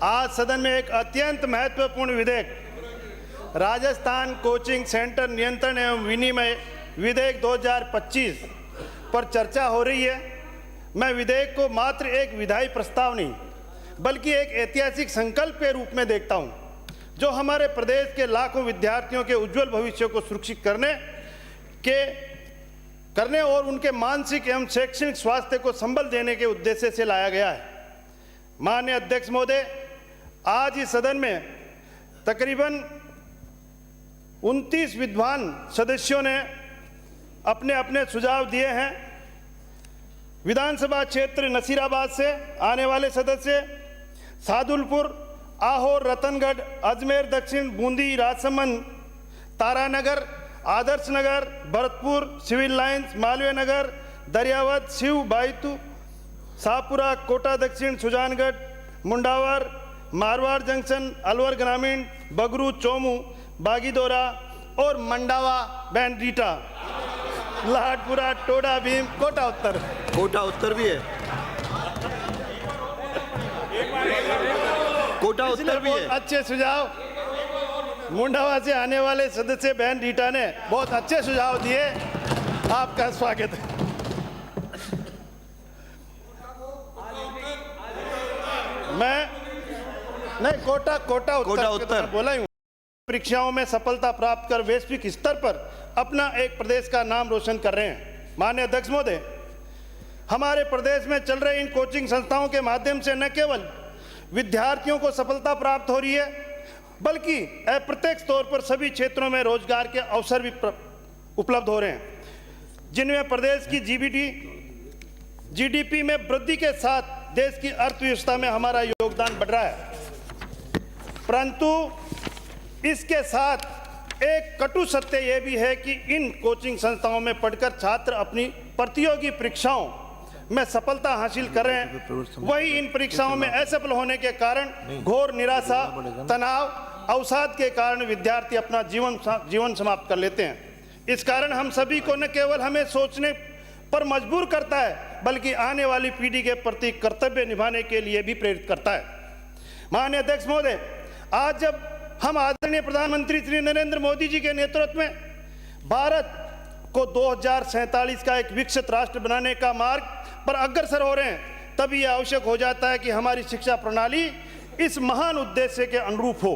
आज सदन में एक अत्यंत महत्वपूर्ण विधेयक राजस्थान कोचिंग सेंटर नियंत्रण एवं विनिमय विधेयक 2025 पर चर्चा हो रही है। मैं विधेयक को मात्र एक विधायी प्रस्ताव नहीं बल्कि एक ऐतिहासिक संकल्प के रूप में देखता हूं, जो हमारे प्रदेश के लाखों विद्यार्थियों के उज्जवल भविष्य को सुरक्षित करने और उनके मानसिक एवं शैक्षणिक स्वास्थ्य को संबल देने के उद्देश्य से लाया गया है। माननीय अध्यक्ष महोदय, आज इस सदन में तकरीबन 29 विद्वान सदस्यों ने अपने अपने सुझाव दिए हैं। विधानसभा क्षेत्र नसीराबाद से आने वाले सदस्य सादुलपुर, आहोर, रतनगढ़, अजमेर दक्षिण, बूंदी, राजसमंद, तारानगर, आदर्श नगर, भरतपुर, सिविल लाइन्स, मालवीय नगर, दरियावत, शिव, बायतू, शाहपुरा, कोटा दक्षिण, सुजानगढ़, मुंडावर, मारवाड़ जंक्शन, अलवर ग्रामीण, बगरू, चोमू, बागीदोरा और मंडावा, बैंड्रीटा, लाडपुरा, टोडा भीम, कोटा उत्तर भी है। कोटा उत्तर भी है। अच्छे सुझाव मुंडावा से आने वाले सदस्य बहन रीटा ने बहुत अच्छे सुझाव दिए, आपका स्वागत है। मैं नहीं कोटा उत्तर बोला हूँ। परीक्षाओं में सफलता प्राप्त कर वैश्विक स्तर पर अपना एक प्रदेश का नाम रोशन कर रहे हैं। माननीय अध्यक्ष महोदय, हमारे प्रदेश में चल रहे इन कोचिंग संस्थाओं के माध्यम से न केवल विद्यार्थियों को सफलता प्राप्त हो रही है बल्कि अप्रत्यक्ष तौर पर सभी क्षेत्रों में रोजगार के अवसर भी उपलब्ध हो रहे हैं, जिनमें प्रदेश की जीडीपी में वृद्धि के साथ देश की अर्थव्यवस्था में हमारा योगदान बढ़ रहा है। परंतु इसके साथ एक कटु सत्य यह भी है कि इन कोचिंग संस्थाओं में पढ़कर छात्र अपनी प्रतियोगी परीक्षाओं में सफलता हासिल कर रहे हैं, वही इन परीक्षाओं में असफल होने के कारण घोर निराशा, तनाव, अवसाद के कारण विद्यार्थी अपना जीवन समाप्त कर लेते हैं। इस कारण हम सभी को न केवल हमें सोचने पर मजबूर करता है बल्कि आने वाली पीढ़ी के प्रति कर्तव्य निभाने के लिए भी प्रेरित करता है। माननीय अध्यक्ष महोदय, आज जब हम आदरणीय प्रधानमंत्री श्री नरेंद्र मोदी जी के नेतृत्व में भारत को 2047 का एक विकसित राष्ट्र बनाने का मार्ग पर अग्रसर हो रहे हैं, तब यह आवश्यक हो जाता है कि हमारी शिक्षा प्रणाली इस महान उद्देश्य के अनुरूप हो,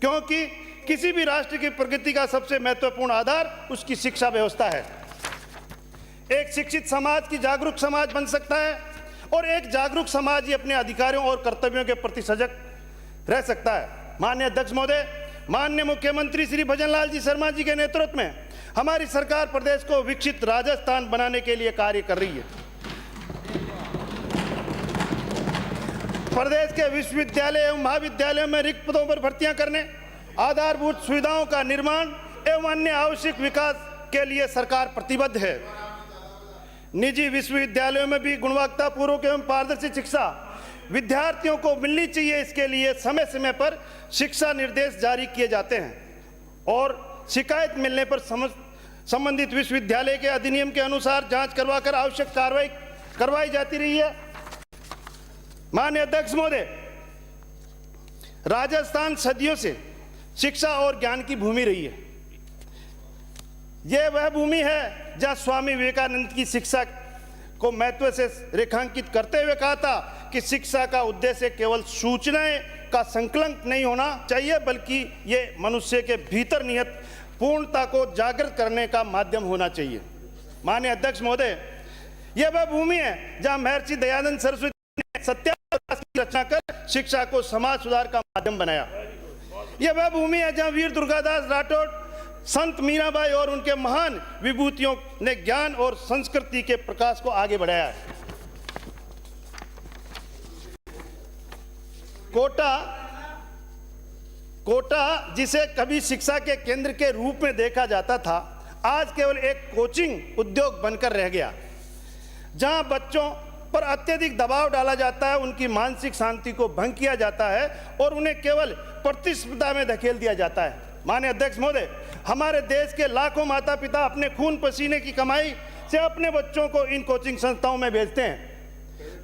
क्योंकि किसी भी राष्ट्र की प्रगति का सबसे महत्वपूर्ण आधार उसकी शिक्षा व्यवस्था है। एक शिक्षित समाज की जागरूक समाज बन सकता है और एक जागरूक समाज ही अपने अधिकारों और कर्तव्यों के प्रति सजग रह सकता है। माननीय अध्यक्ष महोदय, माननीय मुख्यमंत्री श्री भजनलाल जी शर्मा जी के नेतृत्व में हमारी सरकार प्रदेश को विकसित राजस्थान बनाने के लिए कार्य कर रही है। प्रदेश के विश्वविद्यालय एवं महाविद्यालयों में रिक्त पदों पर भर्तियां करने, आधारभूत सुविधाओं का निर्माण एवं अन्य आवश्यक विकास के लिए सरकार प्रतिबद्ध है। निजी विश्वविद्यालयों में भी गुणवत्तापूर्वक एवं पारदर्शी शिक्षा विद्यार्थियों को मिलनी चाहिए। इसके लिए समय समय पर शिक्षा निर्देश जारी किए जाते हैं और शिकायत मिलने पर संबंधित विश्वविद्यालय के अधिनियम के अनुसार जांच करवाकर आवश्यक कार्रवाई करवाई जाती रही है। माननीय अध्यक्ष महोदय, राजस्थान सदियों से शिक्षा और ज्ञान की भूमि रही है। यह वह भूमि है जहां स्वामी विवेकानंद की शिक्षा को महत्व से रेखांकित करते हुए कहा था कि शिक्षा का उद्देश्य केवल सूचनाएं का संकलन नहीं होना चाहिए बल्कि ये मनुष्य के भीतर निहित पूर्णता को जागृत करने का माध्यम होना चाहिए। माननीय अध्यक्ष महोदय, यह वह भूमि है जहां महर्षि दयानंद सरस्वती ने सत्याग्रह की रचना कर शिक्षा को समाज सुधार का माध्यम बनाया। यह वह भूमि है जहां वीर दुर्गादास राठौड़, संत मीराबाई और उनके महान विभूतियों ने ज्ञान और संस्कृति के प्रकाश को आगे बढ़ाया है। कोटा जिसे कभी शिक्षा के केंद्र के रूप में देखा जाता था, आज केवल एक कोचिंग उद्योग बनकर रह गया, जहां बच्चों पर अत्यधिक दबाव डाला जाता है, उनकी मानसिक शांति को भंग किया जाता है और उन्हें केवल प्रतिस्पर्धा में धकेल दिया जाता है। माननीय अध्यक्ष महोदय, हमारे देश के लाखों माता पिता अपने खून पसीने की कमाई से अपने बच्चों को इन कोचिंग संस्थाओं में भेजते हैं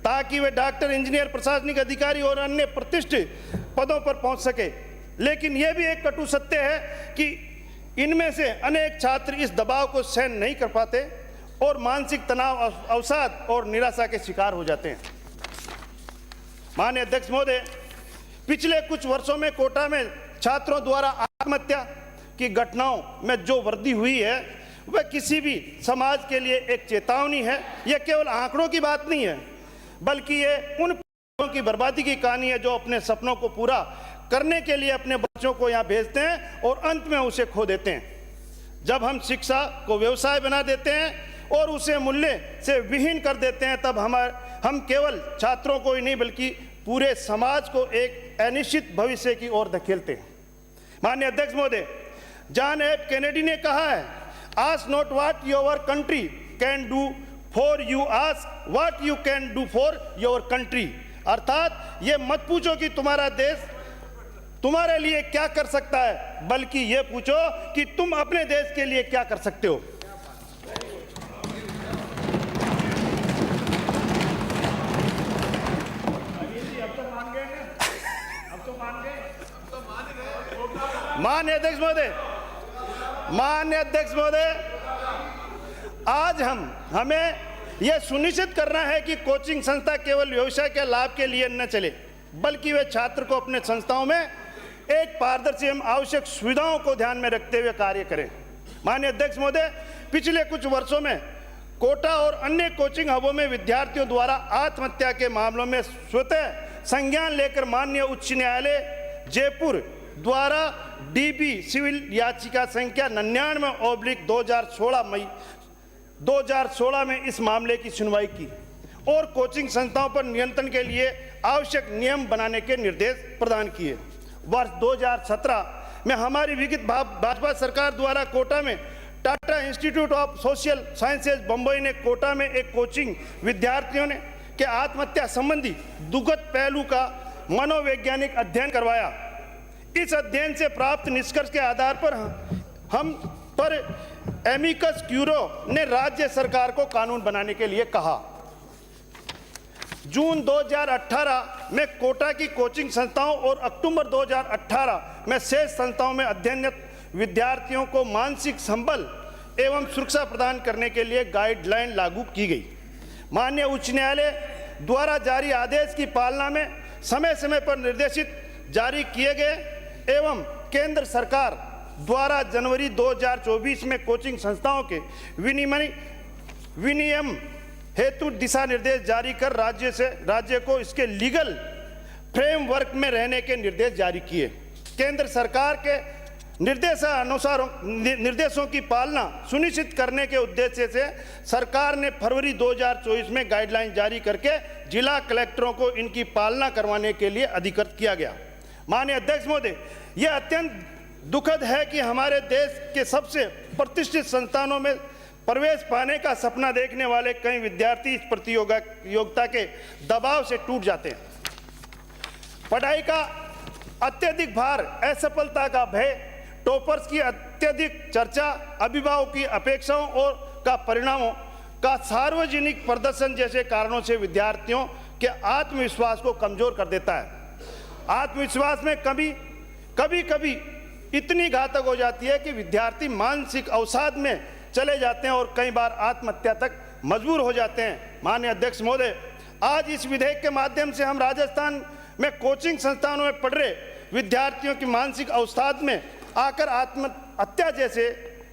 ताकि वे डॉक्टर, इंजीनियर, प्रशासनिक अधिकारी और अन्य प्रतिष्ठित पदों पर पहुंच सके। लेकिन यह भी एक कटु सत्य है कि इनमें से अनेक छात्र इस दबाव को सहन नहीं कर पाते और मानसिक तनाव, अवसाद और निराशा के शिकार हो जाते हैं। माननीय अध्यक्ष महोदय, पिछले कुछ वर्षों में कोटा में छात्रों द्वारा आत्महत्या की घटनाओं में जो वृद्धि हुई है वह किसी भी समाज के लिए एक चेतावनी है। यह केवल आंकड़ों की बात नहीं है, बल्कि ये उन बच्चों की बर्बादी की कहानी है जो अपने सपनों को पूरा करने के लिए अपने बच्चों को यहाँ भेजते हैं और अंत में उसे खो देते हैं। जब हम शिक्षा को व्यवसाय बना देते हैं और उसे मूल्य से विहीन कर देते हैं, तब हम केवल छात्रों को ही नहीं बल्कि पूरे समाज को एक अनिश्चित भविष्य की ओर धकेलते हैं। माननीय अध्यक्ष महोदय, जॉन एफ कैनेडी ने कहा है, ask not what your country can do for you, ask what you can do for your country. अर्थात ये मत पूछो कि तुम्हारा देश तुम्हारे लिए क्या कर सकता है, बल्कि ये पूछो कि तुम अपने देश के लिए क्या कर सकते हो। माननीय अध्यक्ष महोदय, आज हमें यह सुनिश्चित करना है कि कोचिंग संस्था केवल व्यवसाय के लाभ के लिए न चले, बल्कि वे छात्र को अपने संस्थाओं में एक पारदर्शी एवं आवश्यक सुविधाओं को ध्यान में रखते हुए कार्य करें। माननीय अध्यक्ष महोदय, पिछले कुछ वर्षों में कोटा और अन्य कोचिंग हबों में विद्यार्थियों द्वारा आत्महत्या के मामलों में स्वतः संज्ञान लेकर माननीय उच्च न्यायालय जयपुर द्वारा डीबी सिविल याचिका संख्या 99/2016 मई 2016 में इस मामले की सुनवाई की और कोचिंग संस्थाओं पर नियंत्रण के लिए आवश्यक नियम बनाने के निर्देश प्रदान किए। वर्ष 2017 में हमारी विगत भाजपा सरकार द्वारा कोटा में Tata institute of social sciences Bombay ने कोटा में एक कोचिंग विद्यार्थियों के आत्महत्या संबंधी दुखद पहलू का मनोवैज्ञानिक अध्ययन करवाया। इस अध्ययन से प्राप्त निष्कर्ष के आधार पर हम पर एमिकस क्यूरो ने राज्य सरकार को कानून बनाने के लिए कहा। जून 2018 में कोटा की कोचिंग संस्थाओं और अक्टूबर 2018 में शेष संस्थाओं में अध्ययनरत विद्यार्थियों को मानसिक संबल एवं सुरक्षा प्रदान करने के लिए गाइडलाइन लागू की गई। माननीय उच्च न्यायालय द्वारा जारी आदेश की पालना में समय समय पर निर्देशित जारी किए गए एवं केंद्र सरकार द्वारा जनवरी 2024 में कोचिंग संस्थाओं के विनियम हेतु दिशा निर्देश जारी कर राज्य को इसके लीगल फ्रेमवर्क में रहने के निर्देश जारी किए। केंद्र सरकार के निर्देशों की पालना सुनिश्चित करने के उद्देश्य से सरकार ने फरवरी 2024 में गाइडलाइन जारी करके जिला कलेक्टरों को इनकी पालना करवाने के लिए अधिकृत किया गया। माननीय अध्यक्ष महोदय, यह अत्यंत दुखद है कि हमारे देश के सबसे प्रतिष्ठित संस्थानों में प्रवेश पाने का सपना देखने वाले कई विद्यार्थी इस प्रतियोगिता के दबाव से टूट जाते हैं। पढ़ाई का अत्यधिक भार, असफलता का भय, टॉपर्स की अत्यधिक चर्चा, अभिभावकों की अपेक्षाओं और का परिणामों का सार्वजनिक प्रदर्शन जैसे कारणों से विद्यार्थियों के आत्मविश्वास को कमजोर कर देता है। आत्मविश्वास में कभी इतनी घातक हो जाती है कि विद्यार्थी मानसिक अवसाद में चले जाते हैं और कई बार आत्महत्या तक मजबूर हो जाते हैं। माननीय अध्यक्ष महोदय, आज इस विधेयक के माध्यम से हम राजस्थान में कोचिंग संस्थानों में पढ़ रहे विद्यार्थियों की मानसिक अवसाद में आकर आत्महत्या जैसे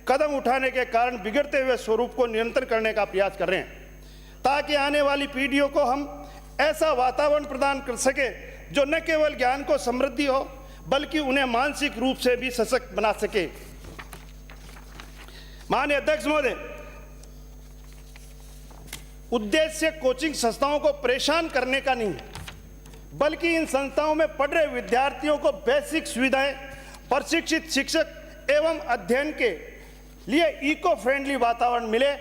कदम उठाने के कारण बिगड़ते हुए स्वरूप को नियंत्रण करने का प्रयास कर रहे हैं, ताकि आने वाली पीढ़ियों को हम ऐसा वातावरण प्रदान कर सके जो न केवल ज्ञान को समृद्धि हो बल्कि उन्हें मानसिक रूप से भी सशक्त बना सके। माननीय अध्यक्ष महोदय, उद्देश्य कोचिंग संस्थाओं को परेशान करने का नहीं, बल्कि इन संस्थाओं में पढ़ रहे विद्यार्थियों को बेसिक सुविधाएं, प्रशिक्षित शिक्षक एवं अध्ययन के लिए इको फ्रेंडली वातावरण मिले,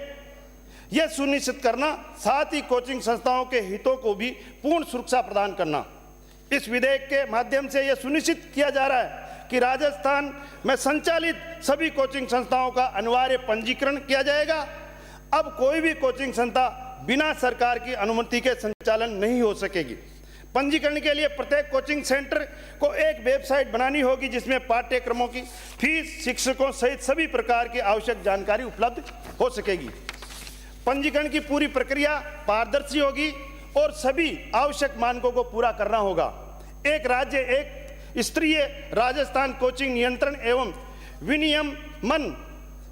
यह सुनिश्चित करना, साथ ही कोचिंग संस्थाओं के हितों को भी पूर्ण सुरक्षा प्रदान करना। इस विधेयक के माध्यम से यह सुनिश्चित किया जा रहा है कि राजस्थान में संचालित सभी कोचिंग संस्थाओं का अनिवार्य पंजीकरण किया जाएगा। अब कोई भी कोचिंग संस्था बिना सरकार की अनुमति के संचालन नहीं हो सकेगी। पंजीकरण के लिए प्रत्येक कोचिंग सेंटर को एक वेबसाइट बनानी होगी जिसमें पाठ्यक्रमों की फीस, शिक्षकों सहित सभी प्रकार की आवश्यक जानकारी उपलब्ध हो सकेगी। पंजीकरण की पूरी प्रक्रिया पारदर्शी होगी और सभी आवश्यक मानकों को पूरा करना होगा। एक राज्य एक स्तरीय राजस्थान कोचिंग नियंत्रण एवं विनियमन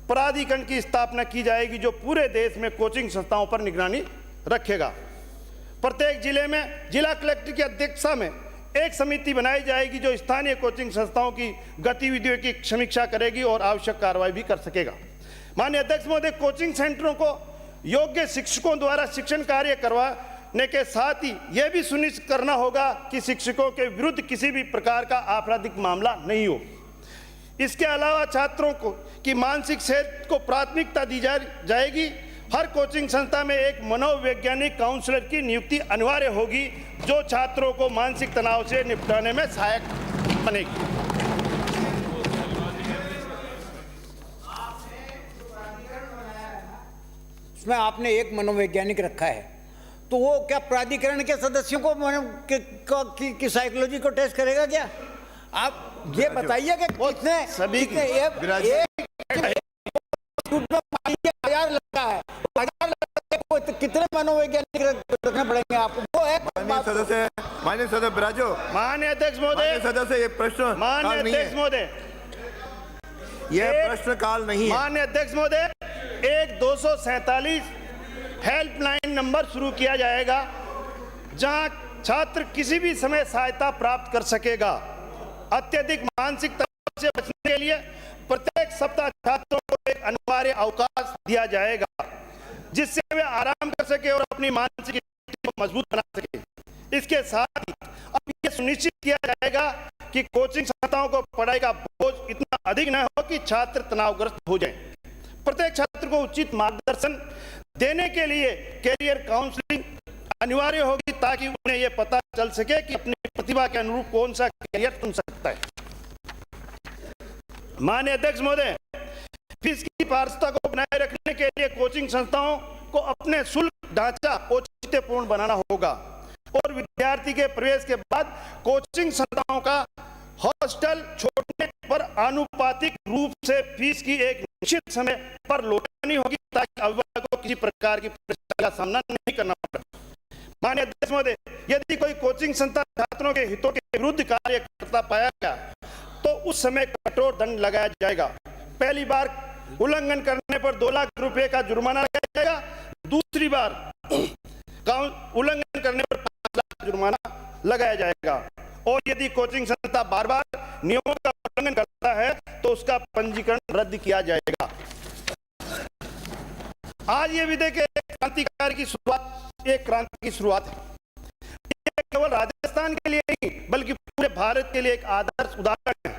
प्राधिकरण की स्थापना की जाएगी जो पूरे देश में कोचिंग संस्थाओं पर निगरानी रखेगा। प्रत्येक जिले में जिला कलेक्टर की अध्यक्षता में एक समिति बनाई जाएगी जो स्थानीय कोचिंग संस्थाओं की गतिविधियों की समीक्षा करेगी और आवश्यक कार्रवाई भी कर सकेगा। माननीय अध्यक्ष महोदय, कोचिंग सेंटरों को योग्य शिक्षकों द्वारा शिक्षण कार्य करवाने के साथ ही यह भी सुनिश्चित करना होगा कि शिक्षकों के विरुद्ध किसी भी प्रकार का आपराधिक मामला नहीं हो। इसके अलावा छात्रों को की मानसिक सेहत को प्राथमिकता दी जाएगी। हर कोचिंग संस्था में एक मनोवैज्ञानिक काउंसलर की नियुक्ति अनिवार्य होगी जो छात्रों को मानसिक तनाव से निपटाने में सहायक बनेगी। इसमें आपने एक मनोवैज्ञानिक रखा है, तो वो क्या प्राधिकरण के सदस्यों की साइकोलॉजी को टेस्ट करेगा क्या? आप ये बताइए कि कितने सभी लगता है, कितने मनोवैज्ञानिक रखने पड़ेंगे आपको? वो है माननीय सदस्य बिराजो। माननीय अध्यक्ष महोदय, सदस्य ये प्रश्न माननीय अध्यक्ष महोदय, यह प्रश्न काल नहीं है। माननीय अध्यक्ष महोदय, एक 247 हेल्पलाइन नंबर शुरू किया जाएगा जहां छात्र किसी भी समय सहायता प्राप्त कर सकेगा। अत्यधिक मानसिक तनाव से बचने के लिए प्रत्येक सप्ताह छात्रों को एक अनिवार्य अवकाश दिया जाएगा जिससे वे आराम कर सके और अपनी मानसिक स्थिति को मजबूत बना सके। इसके साथ ही अब यह सुनिश्चित किया जाएगा कि कोचिंग संस्थाओं को पढ़ाई का बोझ इतना अधिक न हो कि छात्र तनावग्रस्त हो जाएं। प्रत्येक छात्र को उचित मार्गदर्शन देने के लिए कैरियर काउंसलिंग अनिवार्य होगी ताकि उन्हें यह पता चल सके कि अपनी प्रतिभा के अनुरूप कौन सा कैरियर चुन सकता है। माननीय अध्यक्ष महोदय, फीस की पारदर्शिता को बनाए रखने के लिए कोचिंग संस्थाओं को अपने शुल्क ढांचा औचित्यपूर्ण बनाना होगा और विद्यार्थी के प्रवेश के बाद कोचिंग संस्थाओं का हॉस्टल छोड़ने पर आनुपातिक रूप से फीस की एक निश्चित समय पर लौटानी होगी ताकि अभिभावक को किसी प्रकार की परेशानी का सामना नहीं करना पड़े। माननीय अध्यक्ष महोदय, यदि कोई कोचिंग संस्था छात्रों के हितों के विरुद्ध कार्य करता पाया गया तो उस समय कठोर दंड लगाया जाएगा। पहली बार उल्लंघन करने पर 2 लाख रुपए का जुर्माना लगाया जाएगा। दूसरी बार उल्लंघन करने पर 5 लाख जुर्माना लगाया जाएगा और यदि कोचिंग संस्था बार बार नियमों का उल्लंघन करता है तो उसका पंजीकरण रद्द किया जाएगा। आज ये विधेयक एक क्रांति की शुरुआत है। ये केवल राजस्थान के लिए नहीं बल्कि पूरे भारत के लिए एक आदर्श उदाहरण है।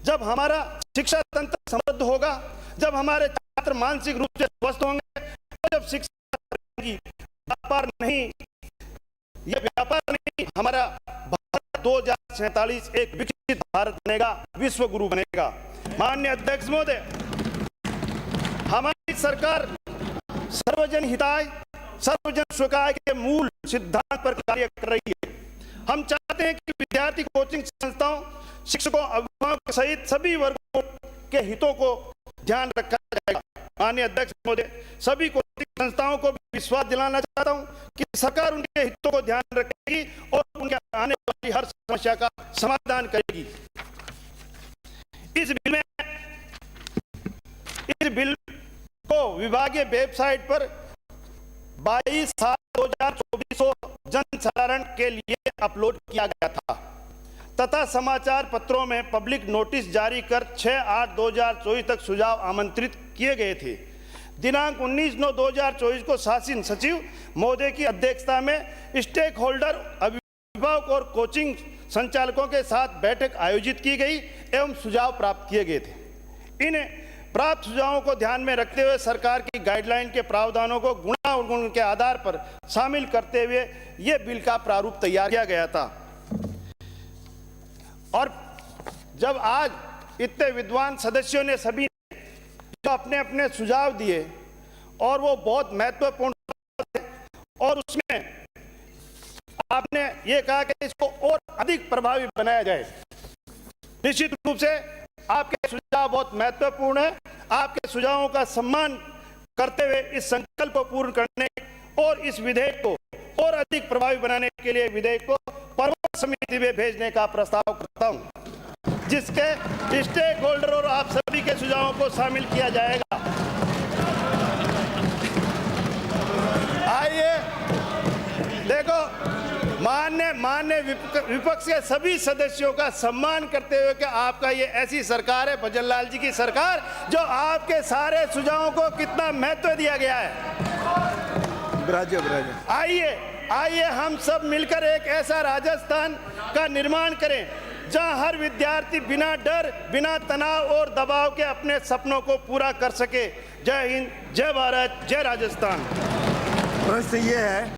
जब हमारा शिक्षा तंत्र समृद्ध होगा, जब हमारे छात्र मानसिक रूप से स्वस्थ होंगे, जब शिक्षा व्यापार नहीं, यह व्यापार नहीं, हमारा भारत 2047 एक विकसित भारत बनेगा, विश्व गुरु बनेगा। माननीय अध्यक्ष महोदय, हमारी सरकार सर्वजन हिताय सर्वजन सुखाय के मूल सिद्धांत पर कार्य कर रही है। हम चाहते हैं कि विद्यार्थी कोचिंग संस्थाओं, शिक्षकों, अभिभावकों सहित सभी वर्गों के हितों को ध्यान रखा जाएगा। माननीय अध्यक्ष महोदय, सभी कोचिंग संस्थाओं को विश्वास दिलाना चाहता हूं कि सरकार उनके हितों को ध्यान रखेगी और उनके आने वाली हर समस्या का समाधान करेगी। इस बिल को विभागीय वेबसाइट पर 22/7/2024 को जन साधारण के लिए अपलोड किया गया था तथा समाचार पत्रों में पब्लिक नोटिस जारी कर 6/8/2024 तक सुझाव आमंत्रित किए गए थे। दिनांक 19/9/2024 को शासन सचिव महोदय की अध्यक्षता में स्टेक होल्डर, अभिभावक और कोचिंग संचालकों के साथ बैठक आयोजित की गई एवं सुझाव प्राप्त किए गए थे। इन प्राप्त सुझावों को ध्यान में रखते हुए सरकार की गाइडलाइन के प्रावधानों को गुणानुगुण के आधार पर शामिल करते हुए यह बिल का प्रारूप तैयार किया गया था। और जब आज इतने विद्वान सदस्यों ने सभी जो अपने अपने सुझाव दिए और वो बहुत महत्वपूर्ण और उसमें आपने ये कहा कि इसको और अधिक प्रभावी बनाया जाए। निश्चित रूप से आपके सुझाव बहुत महत्वपूर्ण है। आपके सुझावों का सम्मान करते हुए इस संकल्प को पूर्ण करने और इस विधेयक को और अधिक प्रभावी बनाने के लिए विधेयक को परमाणु समिति में भेजने का प्रस्ताव करता हूं, जिसके स्टेक होल्डर और आप सभी के सुझावों को शामिल किया जाएगा। आइए देखो, मान्य विपक्ष के सभी सदस्यों का सम्मान करते हुए कि आपका ये ऐसी सरकार है, भजन लाल जी की सरकार, जो आपके सारे सुझावों को कितना महत्व दिया गया है। ब्राजो आइए हम सब मिलकर एक ऐसा राजस्थान का निर्माण करें जहां हर विद्यार्थी बिना डर, बिना तनाव और दबाव के अपने सपनों को पूरा कर सके। जय हिंद, जय भारत, जय राजस्थान। प्रश्न ये है